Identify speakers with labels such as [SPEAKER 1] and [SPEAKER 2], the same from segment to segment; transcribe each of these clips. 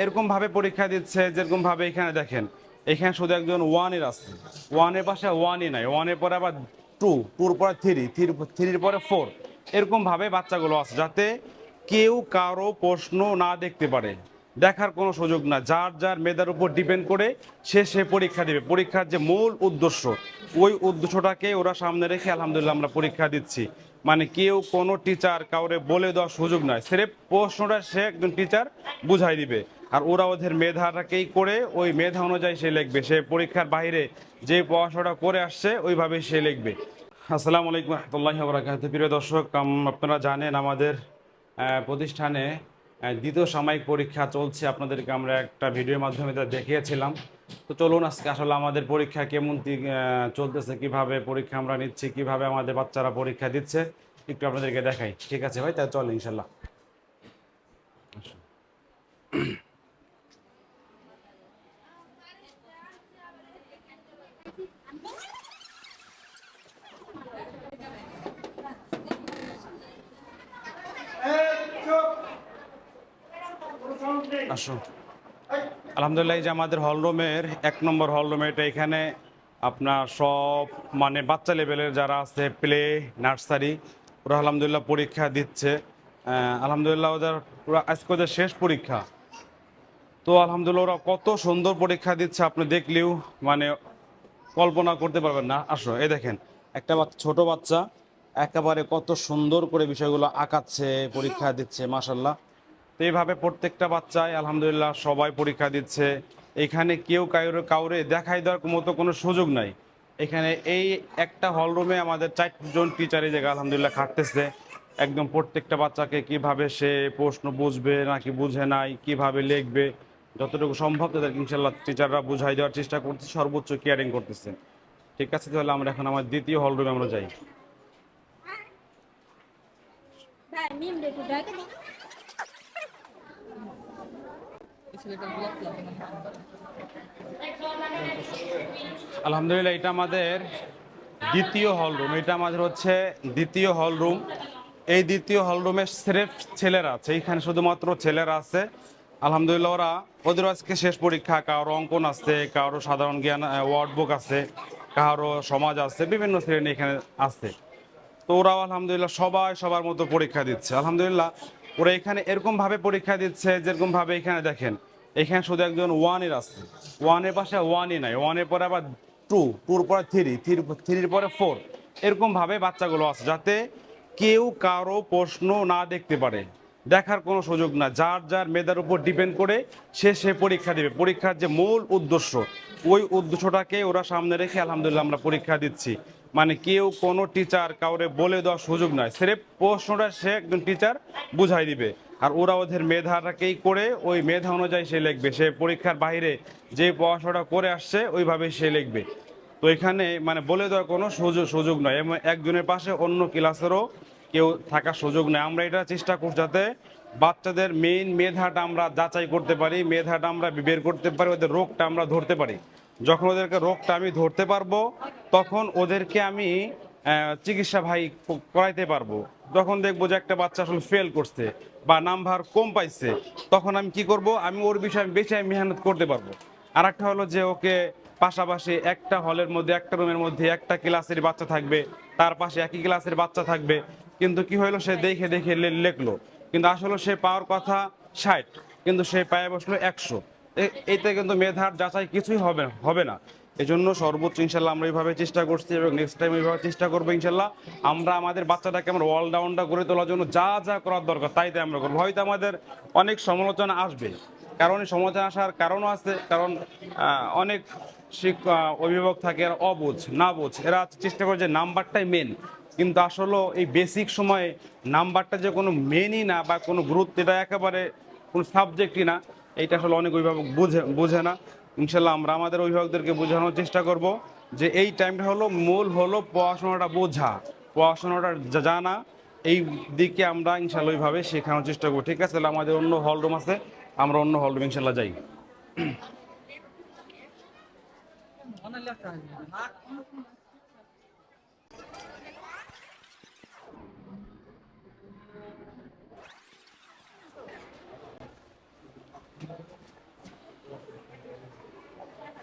[SPEAKER 1] এরকমভাবে পরীক্ষা দিচ্ছে যেরকমভাবে এখানে দেখেন, এখানে শুধু একজন ওয়ানের আছে, ওয়ানের পাশে ওয়ানই নাই, ওয়ানের পরে আবার টু, টুর পরে থ্রি, থ্রির পরে ফোর, এরকমভাবে বাচ্চাগুলো আছে যাতে কেউ কারো প্রশ্ন না দেখতে পারে, দেখার কোনো সুযোগ না। যার যার মেধার উপর ডিপেন্ড করে সে পরীক্ষা দেবে। পরীক্ষার যে মূল উদ্দেশ্য, ওই উদ্দেশ্যটাকে ওরা সামনে রেখে আলহামদুলিল্লাহ আমরা পরীক্ষা দিচ্ছি। মানে কেউ কোনো টিচার কাউরে বলে দেওয়ার সুযোগ নয়, স্রেফ প্রশ্নটা সে একজন টিচার বুঝাই দিবে, আর ওরা ওদের মেধাটাকেই করে ওই মেধা অনুযায়ী সে লিখবে। সে পরীক্ষার বাইরে যে পড়াশোনাটা করে আসছে ওইভাবেই সে লিখবে। আসসালামু আলাইকুম রহমতুল্লাহি ওয়া বারাকাতুহু। প্রিয় দর্শক, আপনারা জানেন আমাদের প্রতিষ্ঠানে দ্বিতীয় সাময়িক পরীক্ষা চলছে। আপনাদেরকে আমরা একটা ভিডিওর মাধ্যমে তা দেখিয়েছিলাম। তো চলুন আজকে আসলে আমাদের পরীক্ষা কেমন চলতেছে, কিভাবে পরীক্ষা আমরা নিচ্ছি, কিভাবে আমাদের বাচ্চারা পরীক্ষা দিচ্ছে একটু আপনাদেরকে দেখাই। ঠিক আছে ভাই, তাহলে চল ইনশাল্লাহ। আসো। আলহামদুলিল্লাহ, এই যে আমাদের হলরুমের 1 নম্বর হলরুম, এটা এখানে আপনার সব মানে বাচ্চা লেভেলের যারা আছে, প্লে, নার্সারি, ওরা আলহামদুলিল্লাহ পরীক্ষা দিচ্ছে। আলহামদুলিল্লাহ ওদের পুরো আজকে ওদের শেষ পরীক্ষা। তো আলহামদুলিল্লাহ ওরা কত সুন্দর পরীক্ষা দিচ্ছে, আপনি দেখলেও মানে কল্পনা করতে পারবেন না। আসো, এই দেখেন একটা ছোট বাচ্চা একেবারে কত সুন্দর করে বিষয়গুলো আঁকাচ্ছে, পরীক্ষা দিচ্ছে, মাশাল্লাহ। তো এইভাবে প্রত্যেকটা বাচ্চাই আলহামদুলিল্লাহ সবাই পরীক্ষা দিচ্ছে। এখানে কেউ কাউরে দেখাই দেওয়ার মতো কোনো সুযোগ নাই। এখানে এই একটা হলরুমে আমাদের 4জন টিচার এই জায়গায় আলহামদুলিল্লাহ খাটতেছে। একদম প্রত্যেকটা বাচ্চাকে কিভাবে সে প্রশ্ন বুঝবে নাকি বুঝে নাই, কিভাবে লিখবে, যতটুকু সম্ভব তাদের ইনশাল্লাহ টিচাররা বুঝাই দেওয়ার চেষ্টা করতেছে, সর্বোচ্চ কেয়ারিং করতেছে। ঠিক আছে, তাহলে আমরা এখন আমার দ্বিতীয় হলরুমে আমরা যাই। আলহামদুলিল্লাহ, এটা আমাদের দ্বিতীয় হলরুম, এটা আমাদের হচ্ছে দ্বিতীয় হলরুম। এই দ্বিতীয় হলরুমে স্রেফ ছেলেরা আছে, এইখানে শুধুমাত্র ছেলেরা আছে। আলহামদুলিল্লাহ ওদের আজকে শেষ পরীক্ষা, কারো অঙ্কন আছে, কারো সাধারণ জ্ঞান ওয়ার্ড বুক আছে, কারো সমাজ আছে, বিভিন্ন শ্রেণী এখানে আছে। তো ওরাও আলহামদুলিল্লাহ সবাই সবার মতো পরীক্ষা দিচ্ছে। আলহামদুলিল্লাহ ওরা এখানে এরকমভাবে পরীক্ষা দিচ্ছে যেরকমভাবে এখানে দেখেন, এখানে শুধু একজন ওয়ানের আছে, ওয়ানের পাশে ওয়ানই নাই, ওয়ানের পরে আবার টু, টুর পরে থ্রি, থ্রির পরে ফোর, এরকমভাবে বাচ্চাগুলো আছে যাতে কেউ কারো প্রশ্ন না দেখতে পারে, দেখার কোনো সুযোগ না। যার যার মেধার উপর ডিপেন্ড করে সে পরীক্ষা দেবে। পরীক্ষার যে মূল উদ্দেশ্য, ওই উদ্দেশ্যটাকে ওরা সামনে রেখে আলহামদুলিল্লাহ আমরা পরীক্ষা দিচ্ছি। মানে কেউ কোনো টিচার কাউরে বলে দেওয়ার সুযোগ নয়, স্রেফ প্রশ্নটা সে একজন টিচার বুঝাই দিবে, আর ওরা ওদের মেধাটাকেই করে ওই মেধা অনুযায়ী সে লিখবে। সে পরীক্ষার বাইরে যে পড়াশোনাটা করে আসছে ওইভাবেই সে লিখবে। তো এখানে মানে বলে দেওয়ার কোনো সুযোগ নয়, এবং একজনের পাশে অন্য ক্লাসেরও কেউ থাকার সুযোগ নেই। আমরা এটা চেষ্টা করছি যাতে বাচ্চাদের মেইন মেধাটা আমরা যাচাই করতে পারি, মেধাটা আমরা বের করতে পারি, ওদের রোগটা আমরা ধরতে পারি। যখন ওদেরকে রোগটা আমি ধরতে পারবো, তখন ওদেরকে আমি চিকিৎসা ভাই করাইতে পারবো। যখন দেখবো যে একটা বাচ্চা আসলে ফেল করছে বা নাম্বার কম পাইছে, তখন আমি কি করব, আমি ওর বিষয়ে বেশি মেহনত করতে পারবো। আর একটা হলো যে ওকে পাশাপাশি একটা হলের মধ্যে, একটা রুমের মধ্যে একটা ক্লাসের বাচ্চা থাকবে, তার পাশে একই ক্লাসের বাচ্চা থাকবে, কিন্তু কি হইলো, সে দেখে দেখে লিখলো, কিন্তু আসলে সে পাওয়ার কথা 60, কিন্তু সে পায়ে বসলো 100। এইতে কিন্তু মেধার যাচাই কিছুই হবে না। এই জন্য সর্বোচ্চ ইনশাল্লাহ আমরা এইভাবে চেষ্টা করছি, এবং নেক্সট টাইম এইভাবে চেষ্টা করবো ইনশাল্লাহ। আমরা আমাদের বাচ্চাটাকে আমরা অলরাউন্ডার করে তোলার জন্য যা যা করার দরকার তাই তাই আমরা করবো। হয়তো আমাদের অনেক সমালোচনা আসবে, কারণ এই সমালোচনা আসার কারণও আছে, কারণ অনেক অভিভাবক থাকে এরা অবুঝ না বুঝ, এরা চেষ্টা করে যে নাম্বারটাই মেন, কিন্তু আসলে এই বেসিক সময়ে নাম্বারটা যে কোনো মেনই না বা কোনো গুরুত্ব, এটা একেবারে কোনো সাবজেক্টই না, এইটা আসলে অনেক অভিভাবক বুঝে না। ইনশাল্লাহ আমরা আমাদের অভিভাবকদেরকে বোঝানোর চেষ্টা করব যে এই টাইমটা হলো মূল হলো পড়াশোনাটা বোঝা, পড়াশোনাটা জানা, এই দিকে আমরা ইনশাল্লাহ ওইভাবে শেখানোর চেষ্টা করবো। ঠিক আছে, তাহলে আমাদের অন্য হলরুম আছে, আমরা অন্য হলরুম ইনশাল্লাহ যাই।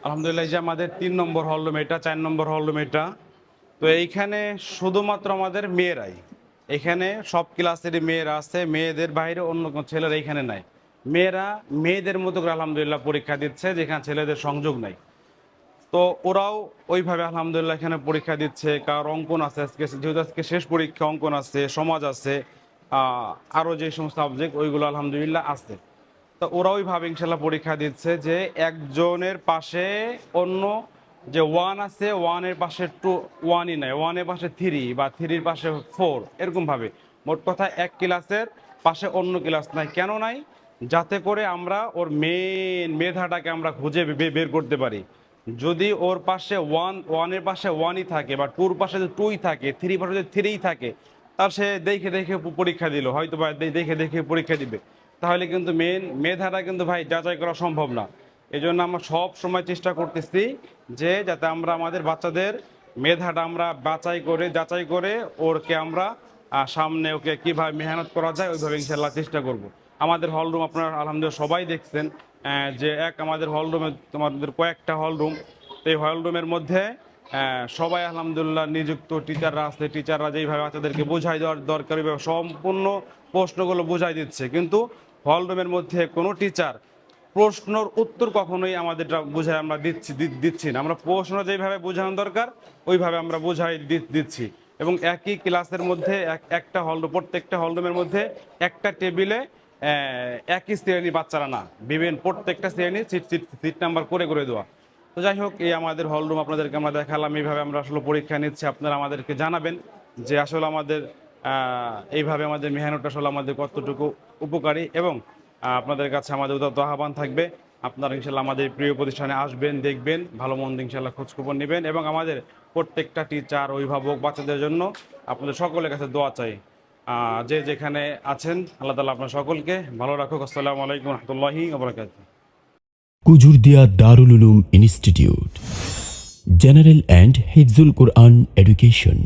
[SPEAKER 1] আলহামদুলিল্লাহ, এই যে আমাদের 3 নম্বর হল রুম এটা, 4 নম্বর হল রুম এটা। তো এইখানে শুধুমাত্র আমাদের মেয়েরাই, এখানে সব ক্লাসেরই মেয়েরা আছে, মেয়েদের বাইরে অন্য কোনো ছেলেরা এখানে নাই। মেয়েরা মেয়েদের মতো করে আলহামদুলিল্লাহ পরীক্ষা দিচ্ছে, যেখানে ছেলেদের সংযোগ নাই। তো ওরাও ওইভাবে আলহামদুলিল্লাহ এখানে পরীক্ষা দিচ্ছে। কার অঙ্কন আছে আজকে, যেহেতু আজকে শেষ পরীক্ষা, অঙ্কন আছে, সমাজ আছে, আরও যে সমস্ত সাবজেক্ট ওইগুলো আলহামদুলিল্লাহ আছে। তো ওরা ওইভাবে ইনশাল্লাহ পরীক্ষা দিচ্ছে যে একজনের পাশে অন্য যে ওয়ান আছে, ওয়ানের পাশে টু, ওয়ানই নাই, ওয়ানের পাশে থ্রি বা থ্রির পাশে ফোর, এরকমভাবে। মোট কথা এক ক্লাসের পাশে অন্য ক্লাস নাই। কেন নাই? যাতে করে আমরা ওর মেন মেধাটাকে আমরা খুঁজে বের করতে পারি। যদি ওর পাশে ওয়ানের পাশে ওয়ানই থাকে, বা টুর পাশে যদি টুই থাকে, থ্রি পাশে যদি থ্রিই থাকে, তার সে দেখে দেখে পরীক্ষা দিল, হয়তো বা দেখে দেখে পরীক্ষা দিবে। তাহলে কিন্তু মেন মেধাটা কিন্তু ভাই যাচাই করা সম্ভব না। এই জন্য আমরা সব সময় চেষ্টা করতেছি যে যাতে আমরা আমাদের বাচ্চাদের মেধাটা আমরা যাচাই করে ওরকে আমরা সামনে ওকে কীভাবে মেহনত করা যায় ওইভাবে ইনশাল্লাহ চেষ্টা করব। আমাদের হল রুম আপনারা আলহামদুলিল্লাহ সবাই দেখছেন, যে আমাদের হল রুমে তোমাদের কয়েকটা হল রুম। এই হল রুমের মধ্যে সবাই আলহামদুলিল্লাহ নিযুক্ত টিচাররা আছে, টিচাররা যেইভাবে বাচ্চাদেরকে বোঝাই দেওয়ার দরকার ওইভাবে সম্পূর্ণ প্রশ্নগুলো বোঝাই দিচ্ছে। কিন্তু হল রুমের মধ্যে কোনো টিচার প্রশ্নর উত্তর কখনোই আমাদেরটা বুঝাই আমরা দিচ্ছি না। আমরা প্রশ্ন যেইভাবে বোঝানো দরকার ওইভাবে আমরা বুঝাই দিচ্ছি। এবং একই ক্লাসের মধ্যে একটা প্রত্যেকটা হল রুমের মধ্যে একটা টেবিলে একই শ্রেণীর বাচ্চারা না, বিভিন্ন প্রত্যেকটা শ্রেণীর সিট নাম্বার করে করে দেওয়া। তো যাই হোক, এই আমাদের হল রুম আপনাদেরকে আমরা দেখালাম, এইভাবে আমরা আসলে পরীক্ষা নিচ্ছি। আপনারা আমাদেরকে জানাবেন যে আসলে আমাদের এইভাবে আমাদের মেহনতটা আসলে আমাদের কতটুকু উপকারী। এবং আপনাদের কাছে আমাদের উদাত্ত আহ্বান থাকবে, আপনারা ইনশাল্লাহ আমাদের প্রিয় প্রতিষ্ঠানে আসবেন, দেখবেন, ভালো মন্দ ইনশাল্লাহ খোঁজখবর নেবেন। এবং আমাদের প্রত্যেকটা টিচার, অভিভাবক, বাচ্চাদের জন্য আপনাদের সকলের কাছে দোয়া চাই। যে যেখানে আছেন, আল্লাহ তাআলা আপনার সকলকে ভালো রাখুক। আসসালামু আলাইকুম রহমতুল্লাহি ওয়া বারাকাতুহু।
[SPEAKER 2] Kujurdia Darul Uloom institute, general and হিফজুল কোরআন এডুকেশন।